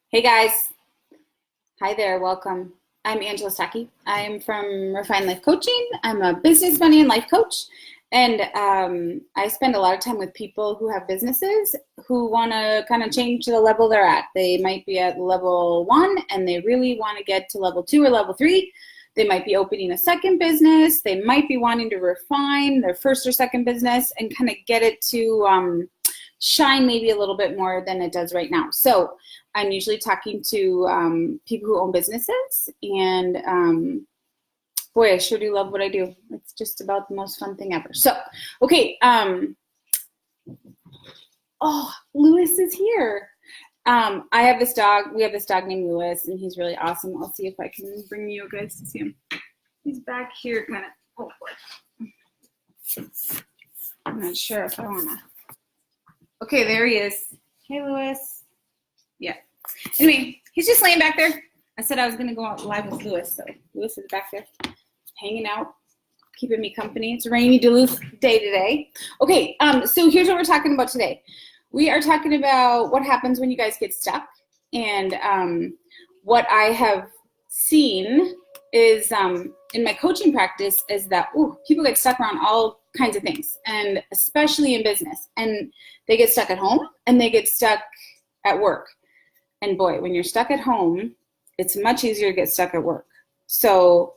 Hey guys. Hi there. Welcome. I'm Angela Stuckey. I'm from Refined Life Coaching. I'm a business, money, and life coach. And I spend a lot of time with people who have businesses who want to kind of change the level they're at. They might be at level 1 and they really want to get to level 2 or level 3. They might be opening a second business. They might be wanting to refine their first or second business and kind of get it to shine maybe a little bit more than it does right now. So I'm usually talking to people who own businesses, and boy, I sure do love what I do. It's just about the most fun thing ever. So, okay, oh, Lewis is here. I have this dog. We have this dog named Lewis, and he's really awesome. I'll see if I can bring you guys to see him. He's back here, kind of. Oh boy. I'm not sure if I want to. Okay, there he is. Hey, Lewis. Yeah. Anyway, he's just laying back there. I said I was going to go out live with Lewis, so Lewis is back there hanging out, keeping me company. It's a rainy Duluth day today. Okay, so here's what we're talking about today. We are talking about what happens when you guys get stuck, and what I have seen is in my coaching practice is that people get stuck around all kinds of things, and especially in business, and they get stuck at home and they get stuck at work. And boy, when you're stuck at home, it's much easier to get stuck at work. So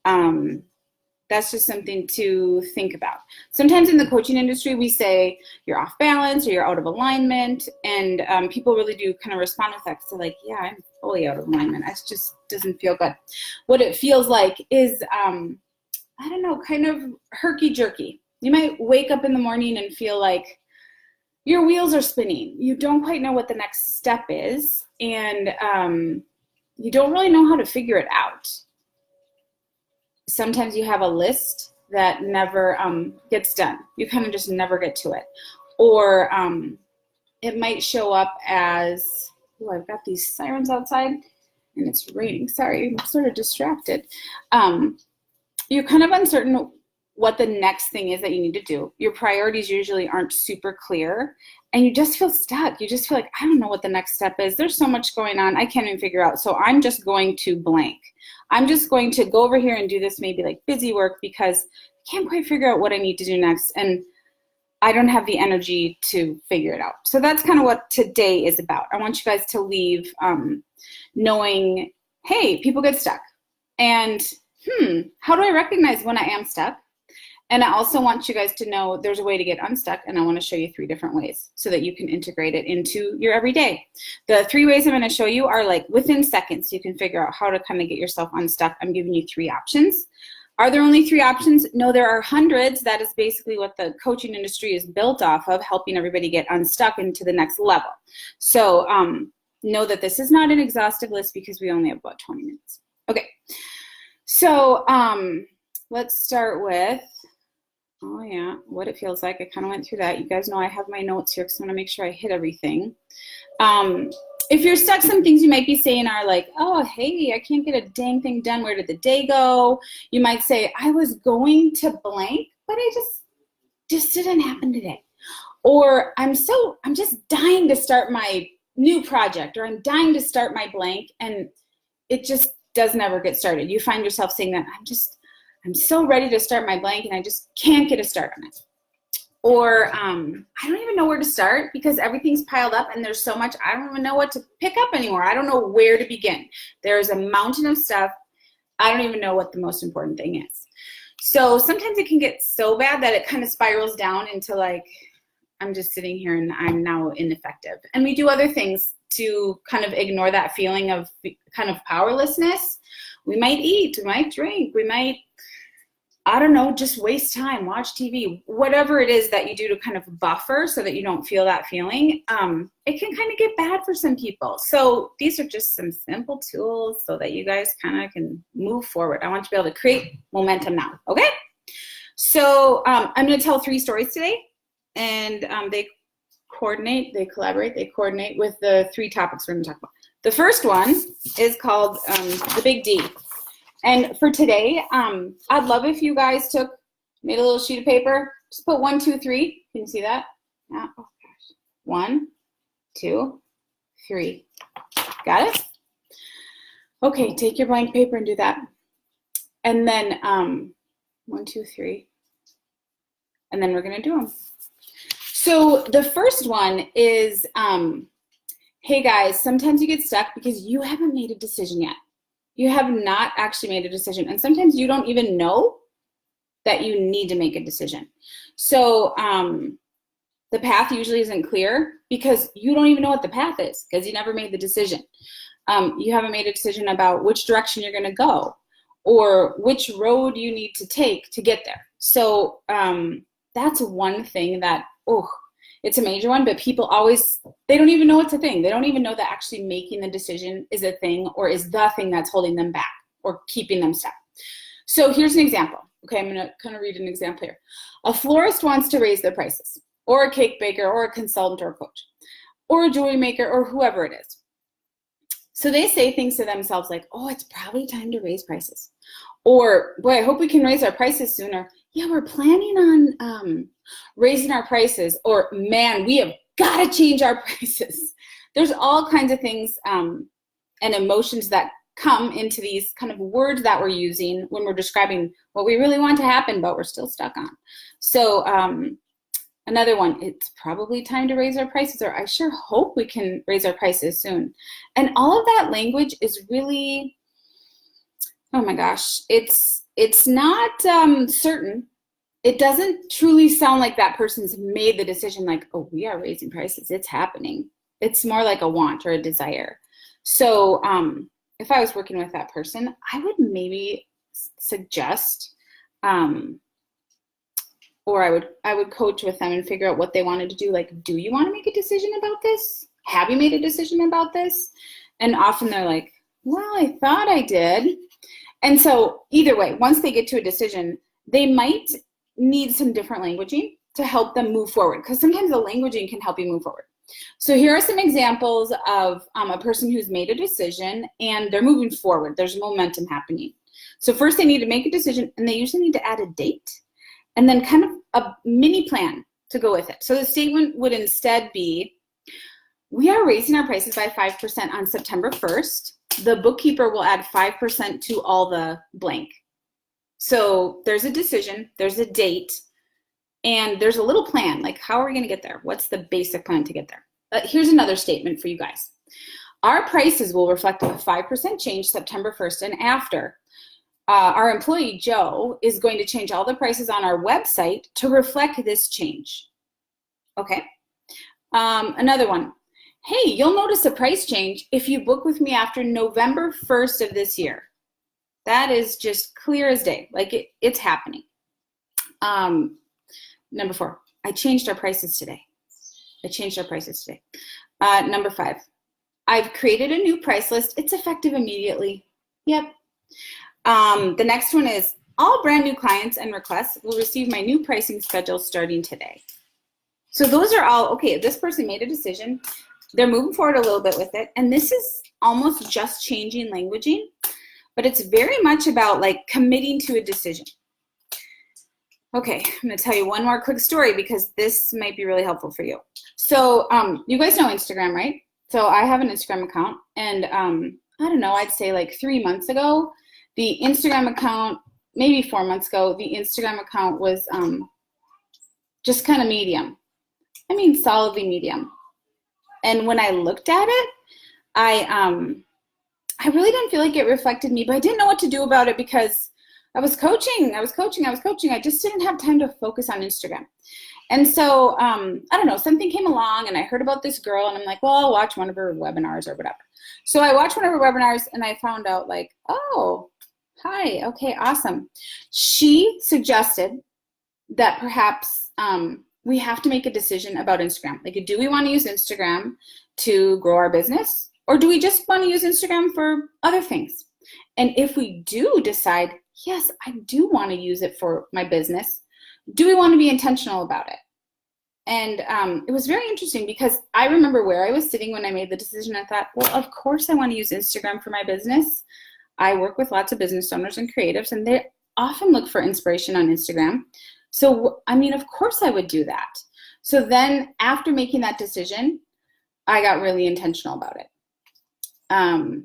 that's just something to think about. Sometimes in the coaching industry, we say you're off balance or you're out of alignment, and people really do kind of respond with that. So like, yeah, I'm fully out of alignment. It just doesn't feel good. What it feels like is, I don't know, kind of herky-jerky. You might wake up in the morning and feel like your wheels are spinning. You don't quite know what the next step is, and you don't really know how to figure it out. Sometimes you have a list that never gets done. You kind of just never get to it. Or it might show up as, I've got these sirens outside and it's raining. Sorry, I'm sort of distracted. You're kind of uncertain what the next thing is that you need to do. Your priorities usually aren't super clear, and you just feel stuck. You just feel like, I don't know what the next step is. There's so much going on, I can't even figure out. So I'm just going to blank. I'm just going to go over here and do this maybe like busy work because I can't quite figure out what I need to do next, and I don't have the energy to figure it out. So that's kind of what today is about. I want you guys to leave knowing, hey, people get stuck. And how do I recognize when I am stuck? And I also want you guys to know there's a way to get unstuck, and I want to show you 3 different ways so that you can integrate it into your everyday. The 3 ways I'm going to show you are like within seconds. You can figure out how to kind of get yourself unstuck. I'm giving you 3 options. Are there only 3 options? No, there are hundreds. That is basically what the coaching industry is built off of, helping everybody get unstuck into the next level. So know that this is not an exhaustive list because we only have about 20 minutes. Okay, so let's start with, oh yeah, what it feels like. I kind of went through that. You guys know I have my notes here because I want to make sure I hit everything. If you're stuck, some things you might be saying are like, oh, hey, I can't get a dang thing done. Where did the day go? You might say, I was going to blank, but I just didn't happen today. Or I'm just dying to start my new project, or I'm dying to start my blank, and it just does never get started. You find yourself saying that, I'm so ready to start my blank and I just can't get a start on it. Or I don't even know where to start because everything's piled up and there's so much, I don't even know what to pick up anymore. I don't know where to begin. There's a mountain of stuff. I don't even know what the most important thing is. So sometimes it can get so bad that it kind of spirals down into like, I'm just sitting here and I'm now ineffective. And we do other things to kind of ignore that feeling of kind of powerlessness. We might eat, we might drink, we might, I don't know, just waste time, watch TV, whatever it is that you do to kind of buffer so that you don't feel that feeling. It can kind of get bad for some people. So these are just some simple tools so that you guys kind of can move forward. I want you to be able to create momentum now, okay? So I'm going to tell 3 stories today, and they coordinate with the 3 topics we're going to talk about. The first one is called the Big D. And for today, I'd love if you guys made a little sheet of paper, just put 1, 2, 3. Can you see that? Yeah. Oh gosh. 1, 2, 3. Got it? Okay, take your blank paper and do that. And then 1, 2, 3. And then we're going to do them. So the first one is, hey guys, sometimes you get stuck because you haven't made a decision yet. You have not actually made a decision. And sometimes you don't even know that you need to make a decision. So the path usually isn't clear because you don't even know what the path is because you never made the decision. You haven't made a decision about which direction you're going to go or which road you need to take to get there. So that's one thing that, it's a major one, but people always, they don't even know it's a thing. They don't even know that actually making the decision is a thing or is the thing that's holding them back or keeping them stuck. So here's an example. Okay, I'm going to kind of read an example here. A florist wants to raise their prices, or a cake baker, or a consultant, or a coach, or a jewelry maker, or whoever it is. So they say things to themselves like, oh, it's probably time to raise prices. Or, boy, I hope we can raise our prices sooner. Yeah, we're planning on raising our prices. Or, man, we have got to change our prices. There's all kinds of things and emotions that come into these kind of words that we're using when we're describing what we really want to happen, but we're still stuck on. So another one, it's probably time to raise our prices, or I sure hope we can raise our prices soon. And all of that language is really, oh my gosh, it's not certain. It doesn't truly sound like that person's made the decision like, oh, we are raising prices, it's happening. It's more like a want or a desire. So if I was working with that person, I would maybe suggest, or I would coach with them and figure out what they wanted to do. Like, do you want to make a decision about this? Have you made a decision about this? And often they're like, well, I thought I did. And so either way, once they get to a decision, they might need some different languaging to help them move forward, because sometimes the languaging can help you move forward. So here are some examples of a person who's made a decision and they're moving forward. There's momentum happening. So first they need to make a decision, and they usually need to add a date and then kind of a mini plan to go with it. So the statement would instead be, we are raising our prices by 5% on September 1st. The bookkeeper will add 5% to all the blank. So there's a decision, there's a date, and there's a little plan, like how are we going to get there? What's the basic plan to get there? Here's another statement for you guys. Our prices will reflect a 5% change September 1st and after. Our employee, Joe, is going to change all the prices on our website to reflect this change. Okay. Another one. Hey, you'll notice a price change if you book with me after November 1st of this year. That is just clear as day. Like it's happening. Number 4, I changed our prices today. Number 5, I've created a new price list. It's effective immediately. Yep. The next one is, all brand new clients and requests will receive my new pricing schedule starting today. So those are all, okay, this person made a decision. They're moving forward a little bit with it. And this is almost just changing languaging, but it's very much about like committing to a decision. Okay, I'm going to tell you one more quick story because this might be really helpful for you. So you guys know Instagram, right? So I have an Instagram account, and I don't know, I'd say like 3 months ago, the Instagram account, maybe 4 months ago, the Instagram account was just kind of medium. I mean, solidly medium. And when I looked at it, I really didn't feel like it reflected me, but I didn't know what to do about it because I was coaching. I just didn't have time to focus on Instagram. And so, I don't know, something came along and I heard about this girl and I'm like, well, I'll watch one of her webinars or whatever. So I watched one of her webinars and I found out like, oh, hi, okay, awesome. She suggested that perhaps we have to make a decision about Instagram. Like, do we want to use Instagram to grow our business, or do we just want to use Instagram for other things? And if we do decide, yes, I do want to use it for my business, do we want to be intentional about it? And it was very interesting because I remember where I was sitting when I made the decision. I thought, well, of course I want to use Instagram for my business. I work with lots of business owners and creatives, and they often look for inspiration on Instagram. So, I mean, of course I would do that. So then after making that decision, I got really intentional about it. And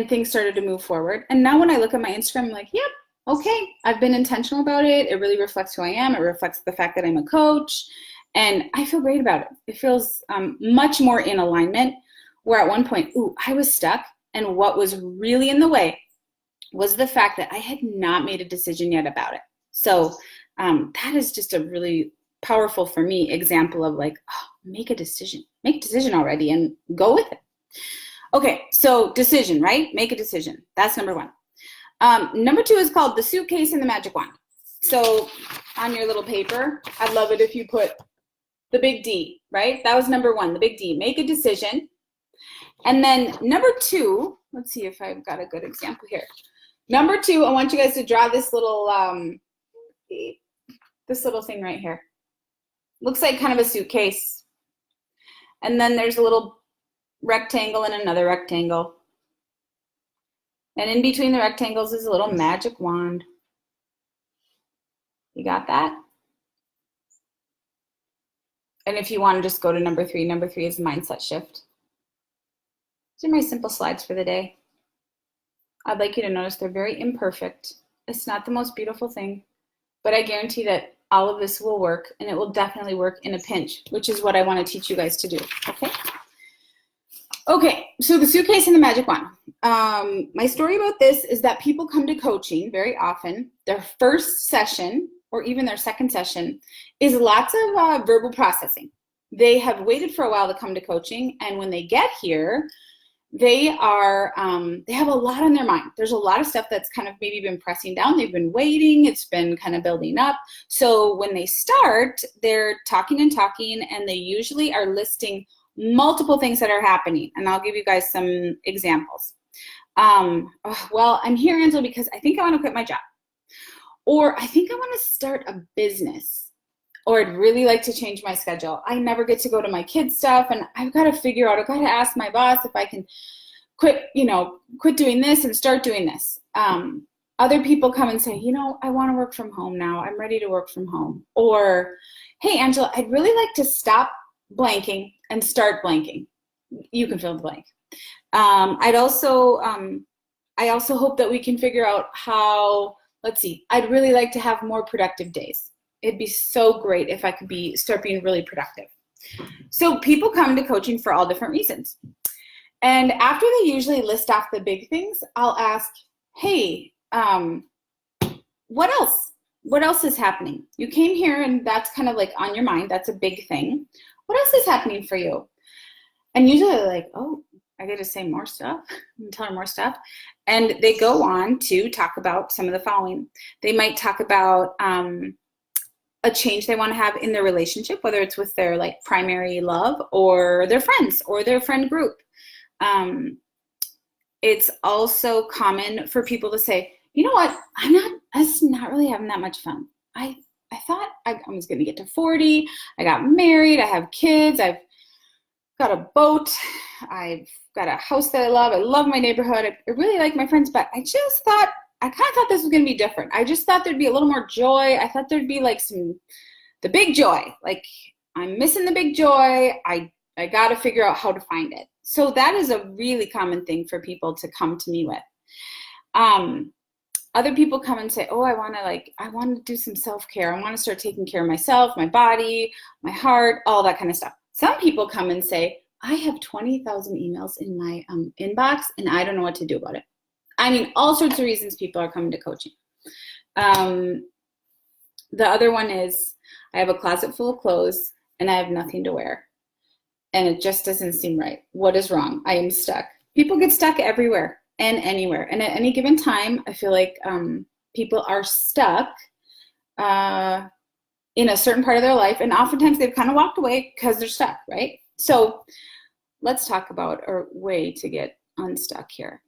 things started to move forward. And now when I look at my Instagram, I'm like, yep, okay, I've been intentional about it. It really reflects who I am. It reflects the fact that I'm a coach. And I feel great about it. It feels much more in alignment, where at one point, I was stuck. And what was really in the way was the fact that I had not made a decision yet about it. So that is just a really powerful, for me, example of like, make a decision already and go with it. Okay, so decision, right? Make a decision. That's number one. Number two is called the suitcase and the magic wand. So on your little paper, I'd love it if you put the big D, right? That was number one, the big D. Make a decision. And then number two, let's see if I've got a good example here. Number two, I want you guys to draw this little thing right here. Looks like kind of a suitcase. And then there's a little rectangle and another rectangle. And in between the rectangles is a little magic wand. You got that? And if you want to just go to number three is mindset shift. These are my simple slides for the day. I'd like you to notice they're very imperfect. It's not the most beautiful thing, but I guarantee that all of this will work, and it will definitely work in a pinch, which is what I want to teach you guys to do, okay? Okay, so the suitcase and the magic wand. My story about this is that people come to coaching very often. Their first session, or even their second session, is lots of verbal processing. They have waited for a while to come to coaching, and when they get here, they have a lot on their mind. There's a lot of stuff that's kind of maybe been pressing down. They've been waiting. It's been kind of building up. So when they start, they're talking, and they usually are listing multiple things that are happening. And I'll give you guys some examples. Well, I'm here, Angela, because I think I want to quit my job. Or I think I want to start a business. Or I'd really like to change my schedule. I never get to go to my kids' stuff, and I've got to figure out, I've got to ask my boss if I can quit doing this and start doing this. Other people come and say, I want to work from home now. I'm ready to work from home. Or, hey, Angela, I'd really like to stop blanking and start blanking. You can fill in the blank. I also hope that we can figure out how, I'd really like to have more productive days. It'd be so great if I could start being really productive. So people come to coaching for all different reasons. And after they usually list off the big things, I'll ask, hey, what else? What else is happening? You came here and that's kind of like on your mind. That's a big thing. What else is happening for you? And usually they're like, I get to say more stuff and tell her more stuff. And they go on to talk about some of the following. They might talk about a change they want to have in their relationship, whether it's with their primary love or their friends or their friend group. It's also common for people to say, you know what, I'm just not really having that much fun. I thought I was going to get to 40. I got married. I have kids. I've got a boat. I've got a house that I love. I love my neighborhood. I really like my friends, but I kind of thought this was going to be different. I just thought there'd be a little more joy. I thought there'd be the big joy. I'm missing the big joy. I got to figure out how to find it. So that is a really common thing for people to come to me with. Other people come and say, I want to do some self-care. I want to start taking care of myself, my body, my heart, all that kind of stuff. Some people come and say, I have 20,000 emails in my inbox and I don't know what to do about it. I mean, all sorts of reasons people are coming to coaching. The other one is, I have a closet full of clothes and I have nothing to wear. And it just doesn't seem right. What is wrong? I am stuck. People get stuck everywhere and anywhere. And at any given time, I feel like people are stuck in a certain part of their life. And oftentimes they've kind of walked away because they're stuck, right? So let's talk about a way to get unstuck here.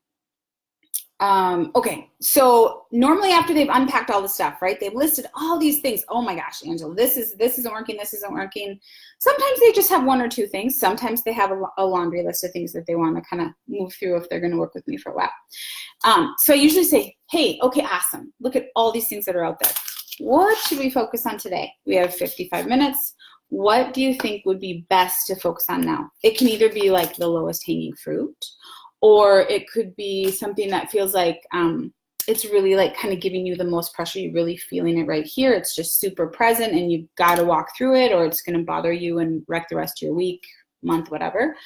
Okay, so normally after they've unpacked all the stuff, right, they've listed all these things. Oh my gosh, Angela, this isn't working, this isn't working. Sometimes they just have one or two things. Sometimes they have a laundry list of things that they want to kind of move through if they're going to work with me for a while. So I usually say, hey, okay, awesome. Look at all these things that are out there. What should we focus on today? We have 55 minutes. What do you think would be best to focus on now? It can either be like the lowest hanging fruit, or it could be something that feels like it's really like kind of giving you the most pressure. You're really feeling it right here. It's just super present and you've got to walk through it, or it's going to bother you and wreck the rest of your week, month, whatever.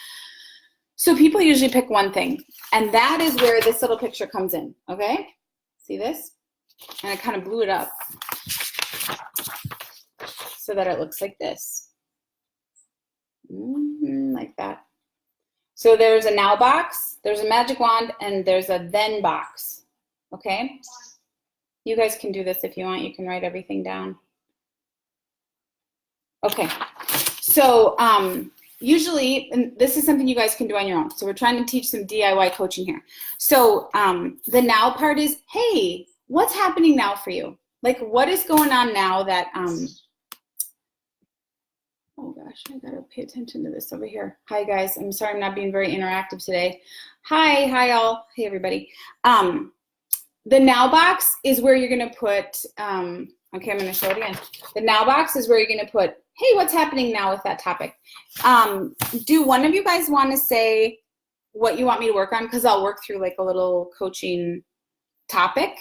So people usually pick one thing, and that is where this little picture comes in, okay? See this? And I kind of blew it up so that it looks like this. Like that. So there's a now box, there's a magic wand, and there's a then box, okay? You guys can do this if you want. You can write everything down. Okay, so usually, and this is something you guys can do on your own. So we're trying to teach some DIY coaching here. So the now part is, hey, what's happening now for you? Like, what is going on now that, oh gosh, I gotta pay attention to this over here. Hi guys, I'm sorry I'm not being very interactive today. Hi all, hey everybody. The now box is where you're gonna put, okay, I'm gonna show it again. The now box is where you're gonna put, hey, what's happening now with that topic? Do one of you guys wanna say what you want me to work on? Because I'll work through like a little coaching topic.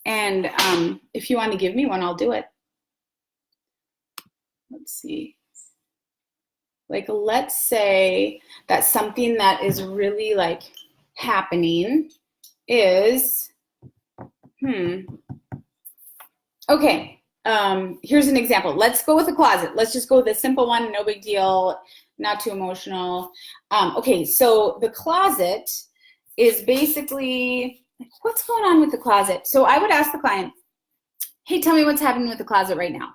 And if you want to give me one, I'll do it. Let's see. Like, let's say that something that is really like happening is, okay, here's an example. Let's go with a closet. Let's just go with a simple one, no big deal, not too emotional. Okay, so the closet is basically, what's going on with the closet? So I would ask the client, hey, tell me what's happening with the closet right now.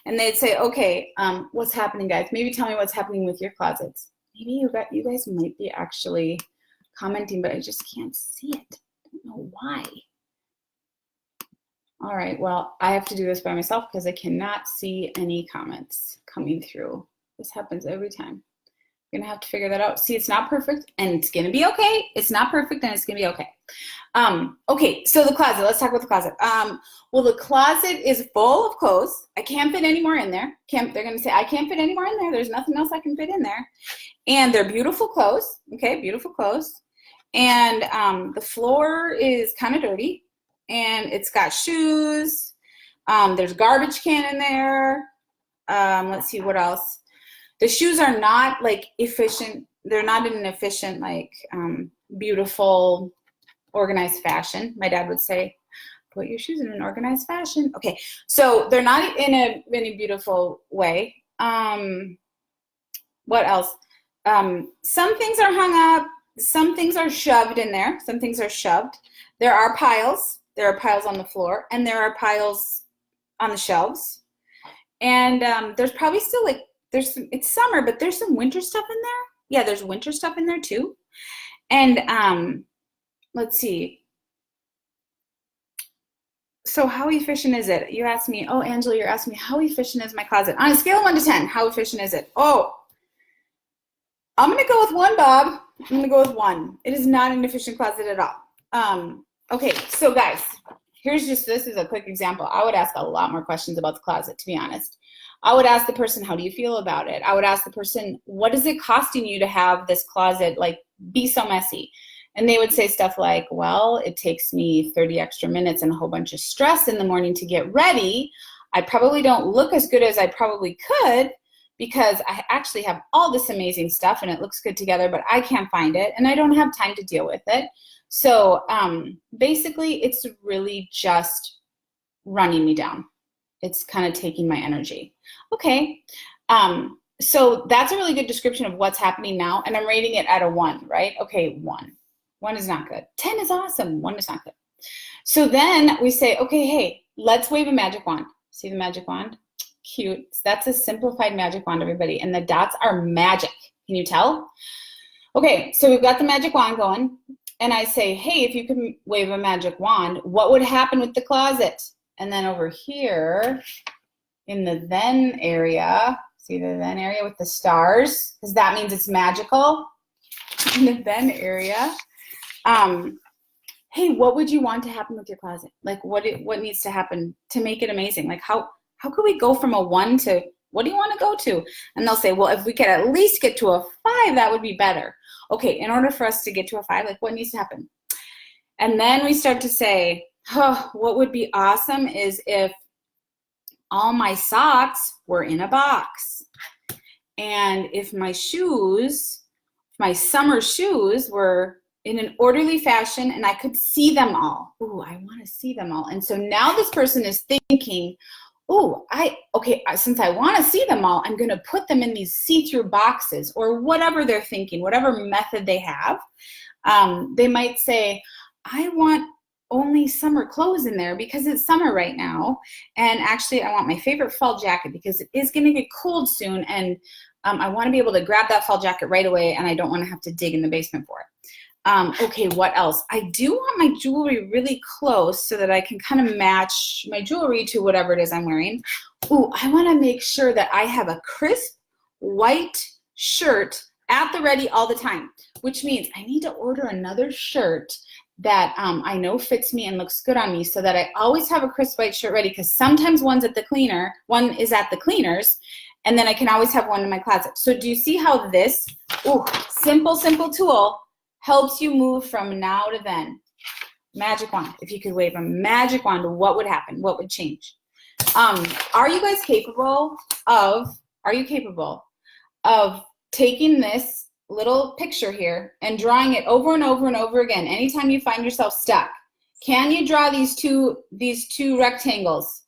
And they'd say, okay, what's happening, guys? Maybe tell me what's happening with your closets. Maybe you guys might be actually commenting, but I just can't see it. I don't know why. All right, well, I have to do this by myself because I cannot see any comments coming through. This happens every time. I'm gonna have to figure that out. See, it's not perfect and it's gonna be okay. It's not perfect and it's gonna be okay. Okay, so the closet, let's talk about the closet. Well, the closet is full of clothes. I can't fit any more in there. They're gonna say, I can't fit any more in there. There's nothing else I can fit in there. And they're beautiful clothes, okay, beautiful clothes. And the floor is kind of dirty and it's got shoes. There's a garbage can in there. Let's see, what else? The shoes are not like efficient. They're not in an efficient, like beautiful, organized fashion. My dad would say, put your shoes in an organized fashion. Okay, so they're not in a beautiful way. What else? Some things are hung up. Some things are shoved in there. Some things are shoved. There are piles. There are piles on the floor, and there are piles on the shelves. And there's probably still like, it's summer, but there's some winter stuff in there. Yeah, there's winter stuff in there too. And let's see. So how efficient is it? You asked me, oh, Angela, you're asking me, how efficient is my closet? On a scale of 1 to 10, how efficient is it? Oh, I'm going to go with 1, Bob. I'm going to go with 1. It is not an efficient closet at all. Okay, so guys, this is a quick example. I would ask a lot more questions about the closet, to be honest. I would ask the person, how do you feel about it? I would ask the person, what is it costing you to have this closet like be so messy? And they would say stuff like, well, it takes me 30 extra minutes and a whole bunch of stress in the morning to get ready. I probably don't look as good as I probably could because I actually have all this amazing stuff and it looks good together, but I can't find it and I don't have time to deal with it. So basically, it's really just running me down. It's kind of taking my energy. Okay, so that's a really good description of what's happening now, and I'm rating it at a 1, right? Okay, 1. 1 is not good. 10 is awesome. 1 is not good. So then we say, okay, hey, let's wave a magic wand. See the magic wand? Cute. So that's a simplified magic wand, everybody, and the dots are magic. Can you tell? Okay, so we've got the magic wand going, and I say, hey, if you could wave a magic wand, what would happen with the closet? And then over here in the then area, see the then area with the stars, because that means it's magical. In the then area, hey, what would you want to happen with your closet? Like what needs to happen to make it amazing? Like how could we go from a 1 to, what do you want to go to? And they'll say, well, if we could at least get to a 5, that would be better. Okay, in order for us to get to a 5, like what needs to happen? And then we start to say, oh, what would be awesome is if all my socks were in a box. And if my shoes, my summer shoes were in an orderly fashion and I could see them all. Ooh, I want to see them all. And so now this person is thinking, ooh, since I want to see them all, I'm going to put them in these see-through boxes, or whatever they're thinking, whatever method they have. They might say, I want only summer clothes in there because it's summer right now. And actually, I want my favorite fall jacket because it is going to get cold soon. And I want to be able to grab that fall jacket right away, and I don't want to have to dig in the basement for it. Okay, what else? I do want my jewelry really close so that I can kind of match my jewelry to whatever it is I'm wearing. Ooh, I want to make sure that I have a crisp white shirt at the ready all the time, which means I need to order another shirt that I know fits me and looks good on me, so that I always have a crisp white shirt ready, because sometimes one is at the cleaners, and then I can always have one in my closet. So do you see how this simple tool helps you move from now to then? Magic wand. If you could wave a magic wand, what would happen? What would change? Are you capable of taking this little picture here and drawing it over and over and over again anytime you find yourself stuck? Can you draw these two rectangles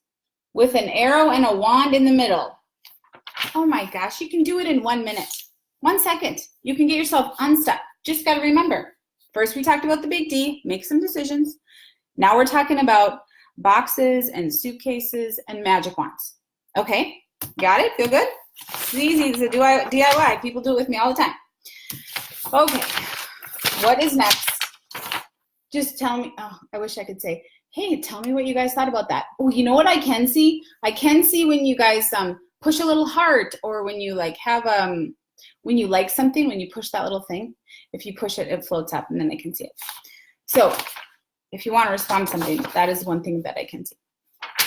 with an arrow and a wand in the middle? Oh my gosh, you can do it in 1 minute. 1 second. You can get yourself unstuck. Just got to remember, first we talked about the big D, make some decisions. Now we're talking about boxes and suitcases and magic wands. Okay, got it? Feel good? It's easy. It's a DIY. People do it with me all the time. Okay, what is next? Just tell me. Oh, I wish I could say, hey, tell me what you guys thought about that. Oh, you know what I can see? I can see when you guys push a little heart, or when you when you like something, when you push that little thing, if you push it, it floats up and then they can see it. So if you want to respond to something, that is one thing that I can see.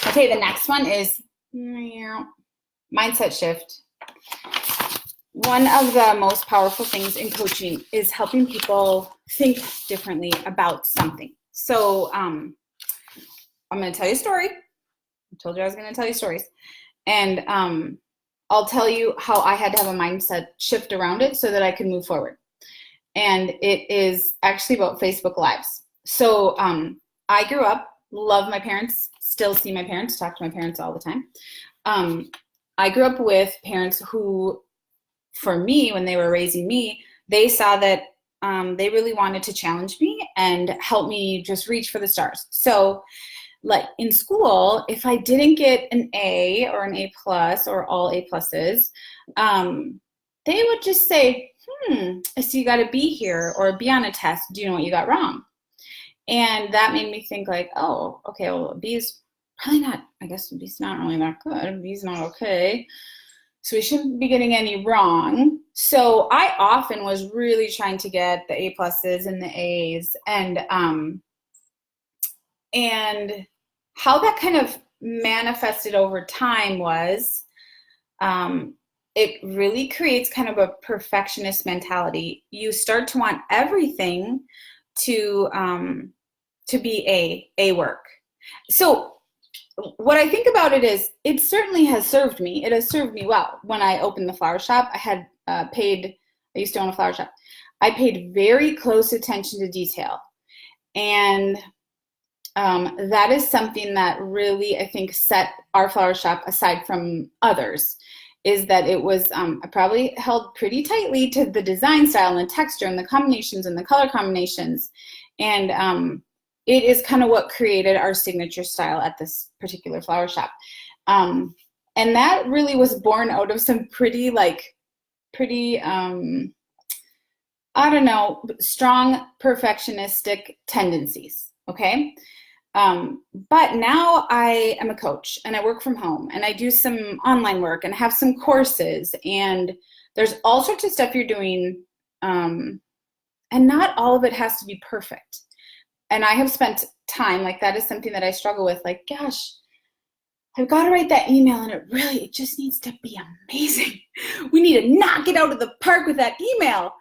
Okay, the next one is mindset shift. One of the most powerful things in coaching is helping people think differently about something. So I'm going to tell you a story. I told you I was going to tell you stories. And I'll tell you how I had to have a mindset shift around it so that I could move forward. And it is actually about Facebook Lives. So I grew up, love my parents, still see my parents, talk to my parents all the time. I grew up with parents who, for me, when they were raising me, they saw that they really wanted to challenge me and help me just reach for the stars. So like in school, if I didn't get an A or an A plus or all A pluses, they would just say, I see you got a B here, or a B on a test. Do you know what you got wrong? And that made me think like, oh, okay, well, B's probably not, I guess B's not really that good. B's not okay. So we shouldn't be getting any wrong. So I often was really trying to get the A pluses and the A's, and how that kind of manifested over time was it really creates kind of a perfectionist mentality. You start to want everything to be A work. So what I think about it is, it certainly has served me. It has served me well. When I opened the flower shop, I had I used to own a flower shop. I paid very close attention to detail. And that is something that really, I think, set our flower shop aside from others, is that it was, I probably held pretty tightly to the design style and the texture and the combinations and the color combinations. And it is kind of what created our signature style at this particular flower shop. And that really was born out of some pretty, I don't know, strong perfectionistic tendencies, okay? But now I am a coach and I work from home and I do some online work and have some courses, and there's all sorts of stuff you're doing, and not all of it has to be perfect. And I have spent time, like that is something that I struggle with, like, gosh, I've got to write that email and it just needs to be amazing. We need to knock it out of the park with that email.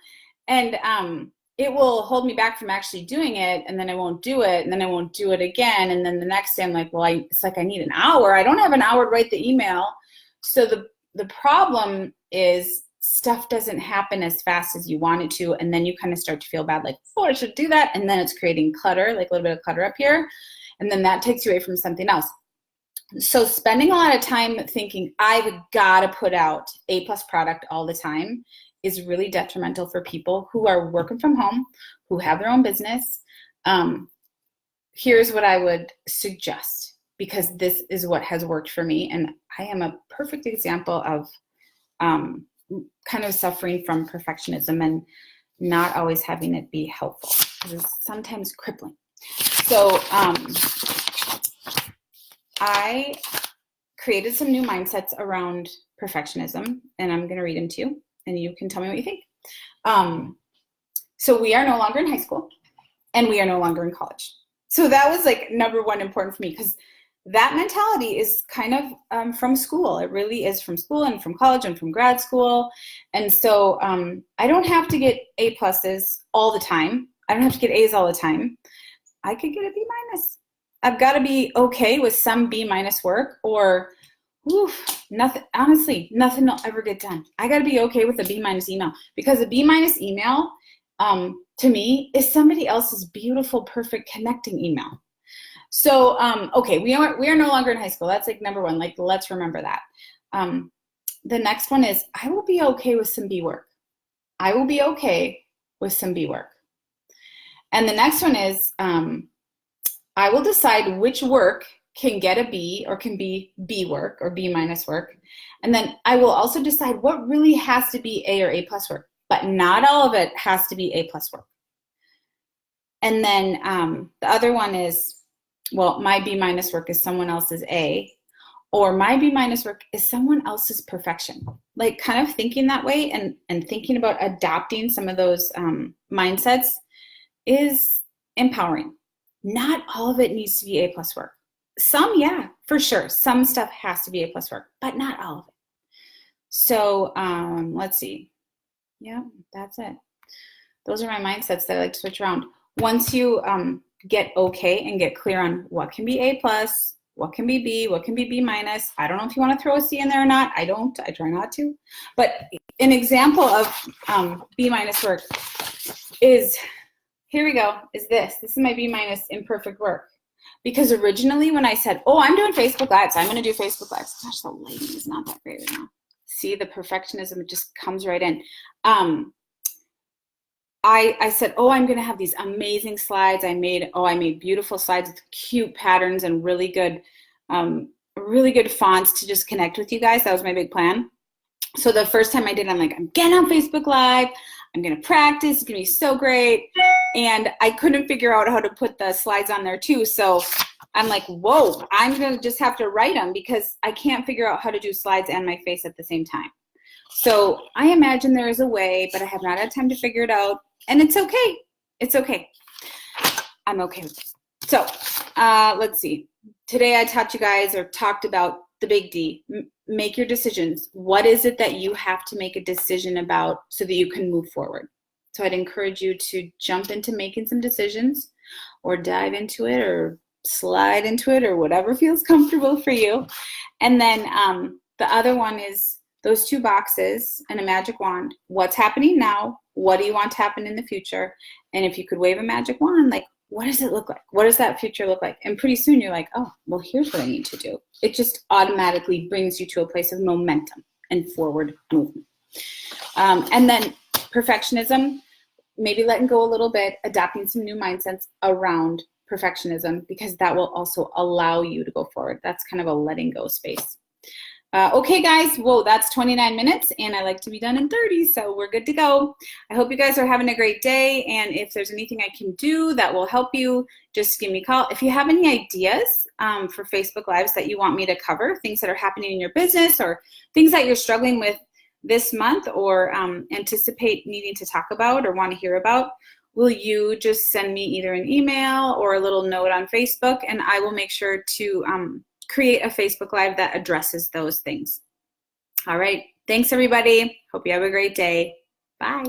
And it will hold me back from actually doing it, and then I won't do it, and then I won't do it again, and then the next day I'm like, well, it's like I need an hour. I don't have an hour to write the email. So the problem is stuff doesn't happen as fast as you want it to, and then you kind of start to feel bad, like, oh, I should do that, and then it's creating clutter, like a little bit of clutter up here, and then that takes you away from something else. So spending a lot of time thinking I've got to put out A+ product all the time is really detrimental for people who are working from home, who have their own business. Here's what I would suggest, because this is what has worked for me, and I am a perfect example of kind of suffering from perfectionism and not always having it be helpful, because it's sometimes crippling. So I created some new mindsets around perfectionism, and I'm going to read them to you, and you can tell me what you think. So we are no longer in high school, and we are no longer in college. So that was like number one important for me, because that mentality is kind of from school. It really is from school and from college and from grad school. And so I don't have to get A+ all the time. I don't have to get A's all the time. I could get a B-. I've got to be okay with some B- work, or nothing. Honestly, nothing will ever get done. I got to be okay with a B- email, because a B- email to me is somebody else's beautiful, perfect connecting email. So, okay, we are no longer in high school. That's like number one. Like, let's remember that. The next one is, I will be okay with some B work. I will be okay with some B work. And the next one is, I will decide which work can get a B or can be B work or B- work. And then I will also decide what really has to be A or A+ work, but not all of it has to be A+ work. And then the other one is, well, my B- work is someone else's A, or my B- work is someone else's perfection. Like, kind of thinking that way and thinking about adopting some of those mindsets is empowering. Not all of it needs to be A+ work. Some, yeah, for sure. Some stuff has to be A+ work, but not all of it. So let's see. Yeah, that's it. Those are my mindsets that I like to switch around. Once you get okay and get clear on what can be A+, what can be B, what can be B-. I don't know if you want to throw a C in there or not. I don't. I try not to. But an example of B- work is, here we go, is this. This is my B- imperfect work. Because originally when I said, oh, I'm doing Facebook Lives, I'm going to do Facebook Lives. Gosh, the lighting is not that great right now. See, the perfectionism just comes right in. I said, oh, I'm going to have these amazing slides. I made beautiful slides with cute patterns and really good fonts to just connect with you guys. That was my big plan. So the first time I did, I'm like, I'm getting on Facebook Live. I'm going to practice. It's going to be so great. And I couldn't figure out how to put the slides on there too. So I'm like, whoa, I'm going to just have to write them, because I can't figure out how to do slides and my face at the same time. So I imagine there is a way, but I have not had time to figure it out. And it's okay. It's okay. I'm okay with it. So let's see. Today I taught you guys, or talked about, the big D. Make your decisions. What is it that you have to make a decision about so that you can move forward? So I'd encourage you to jump into making some decisions, or dive into it, or slide into it, or whatever feels comfortable for you. And then the other one is those two boxes and a magic wand. What's happening now? What do you want to happen in the future? And if you could wave a magic wand, like, what does it look like? What does that future look like? And pretty soon you're like, oh, well, here's what I need to do. It just automatically brings you to a place of momentum and forward movement. And then perfectionism, maybe letting go a little bit, adopting some new mindsets around perfectionism, because that will also allow you to go forward. That's kind of a letting go space. Okay, guys, whoa, that's 29 minutes, and I like to be done in 30, so we're good to go. I hope you guys are having a great day, and if there's anything I can do that will help you, just give me a call. If you have any ideas for Facebook Lives that you want me to cover, things that are happening in your business, or things that you're struggling with this month, or anticipate needing to talk about or want to hear about, will you just send me either an email or a little note on Facebook, and I will make sure to create a Facebook Live that addresses those things. All right. Thanks, everybody. Hope you have a great day. Bye.